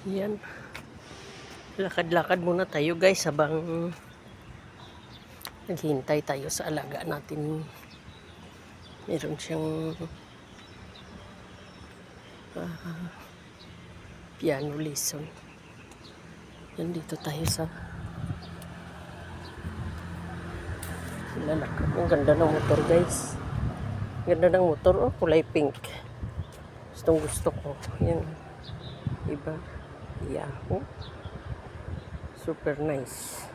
Yan. Lakad-lakad muna tayo guys habang naghihintay tayo sa alaga natin. Meron siyang piano lesson. Yan, dito tayo sa lalakad. Ang ganda ng motor guys. Ganda ng motor. Oh, kulay pink. Gustong gusto ko. Yan. Iba. Yahoo. Super nice.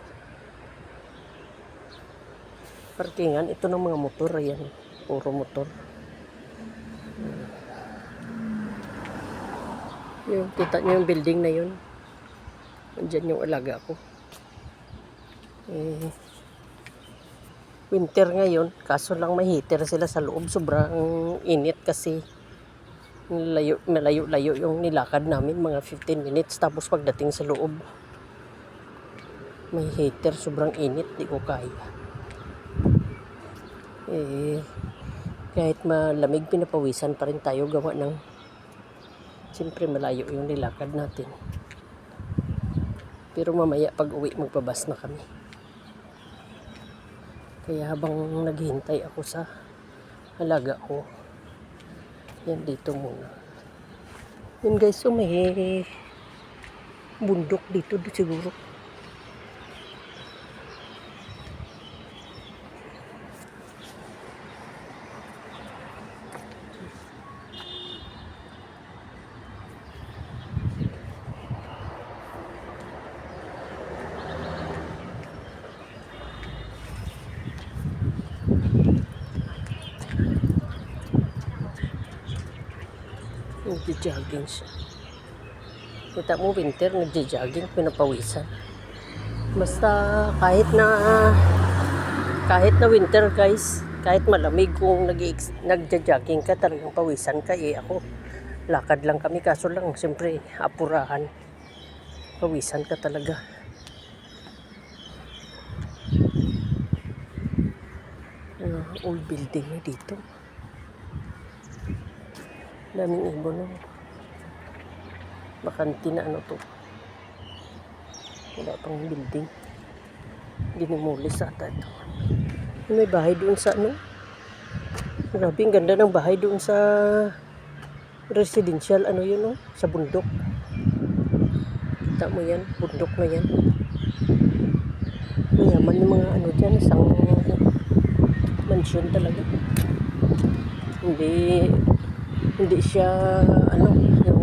Parkingan. Ito ng mga motor. Ayan. Puro motor. Yung, kita nyo yung building na yun. Andyan yung alaga ko. Winter ngayon. Kaso lang may heater sila sa loob. Sobrang init kasi malayo-layo yung nilakad namin. Mga 15 minutes. Tapos pagdating sa loob, may heater. Sobrang init. Di ko kaya. Kahit malamig, pinapawisan pa rin tayo gawa ng siyempre malayo yung nilakad natin. Pero mamaya pag uwi magbabas na kami. Kaya habang naghihintay ako sa alaga ko, yan dito muna. Yun guys, so may bundok dito siguro. Nagja-jogging siya. Kita mo winter, nagja-jogging, pinapawisan. Basta kahit na winter guys, kahit malamig, kung nagja-jogging ka, talagang pawisan ka. Ako, lakad lang kami, kaso lang siyempre apurahan. Pawisan ka talaga. Old building na dito. Daming ibon, no? Bakanti na ano to. Wala pang building. Dinimulis ata ito. May bahay doon sa ano. Grabe, ang ganda ng bahay doon sa residential. Ano yun, no? Sa bundok. Kita mo yan. Bundok na yan. Mayaman yung mga ano dyan. Isang mansion talaga. Hindi siya ano yung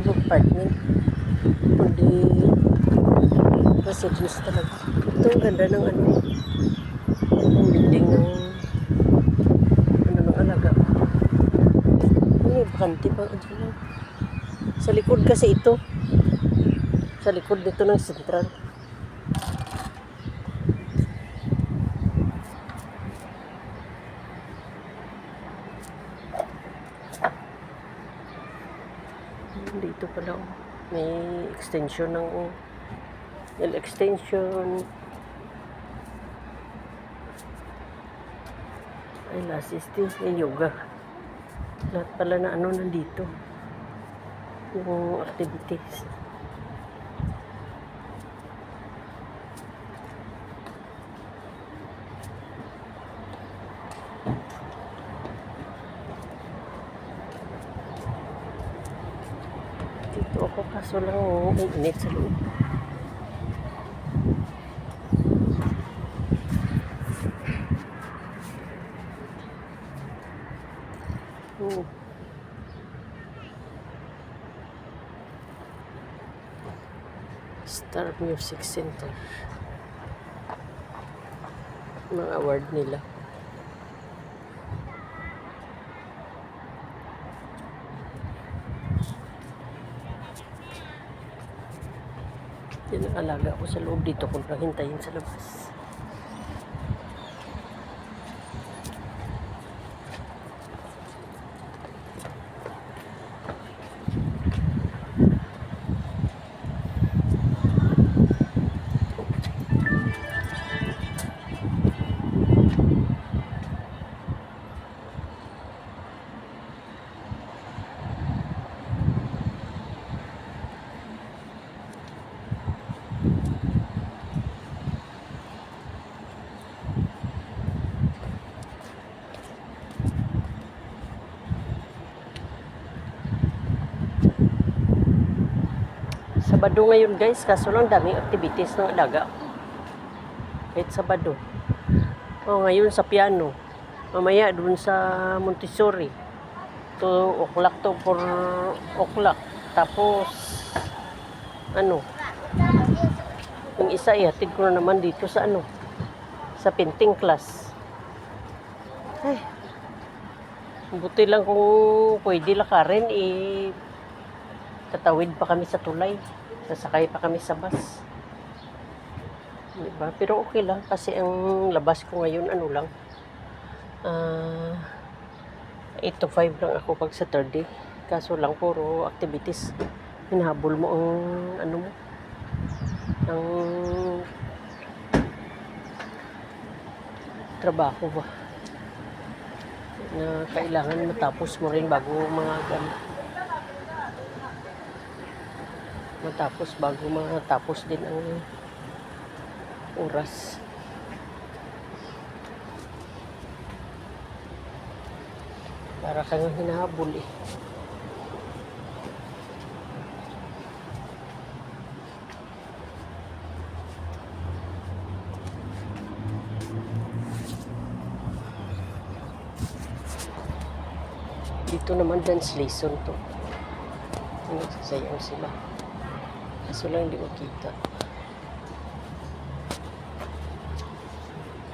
apartment, kundi residence talaga. Ito ang ganda ng ano, ang building ng ano ng alaga. Ano, bakante pa dyan. Sa likod kasi ito, sa likod dito ng sentral. Dito pala may extension ng extension ay assisting may yoga, lahat pala na ano nandito yung activities. Dito ako, kaso lang may init sa loob. Star Music Center. Mga award nila. Yan ang alaga ko sa loob dito kung hintayin sa labas. Sabado ngayon guys, kaso lang daming activities ng alaga. Kahit Sabado. Ngayon sa piano. Mamaya dun sa Montessori. 2 o'clock to 4 o'clock. Tapos, yung isa ihatid ko na naman dito sa sa painting class. Ay, buti lang kung pwede lakarin, tatawid pa kami sa tulay. Sasakay pa kami sa bus. Diba? Pero okay lang kasi ang labas ko ngayon, lang, 8 to 5 lang ako pag Saturday. Kaso lang, puro activities. Hinahabol mo ang mo, ang trabaho ba na kailangan matapos mo rin bago matapos din ang oras. Para kang hinahabol eh. Dito naman dance lesson to. Nagsasayang sila. Kaso lang hindi makita.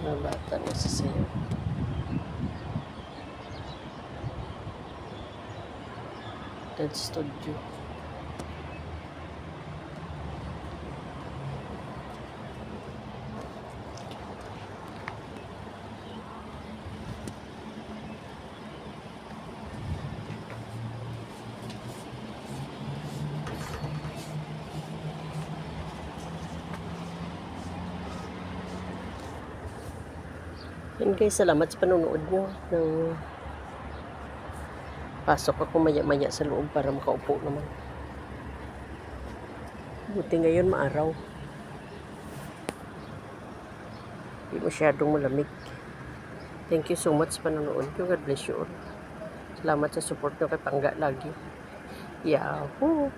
Mga bata nagsasayang. Dance studio. Yan guys, salamat sa panonood nyo. Pasok ako maya-maya sa loob para makaupo naman. Buti ngayon maaraw. Hindi masyadong malamig. Thank you so much sa panonood nyo. God bless you all. Salamat sa support nyo kay Pangga lagi. Yahoo!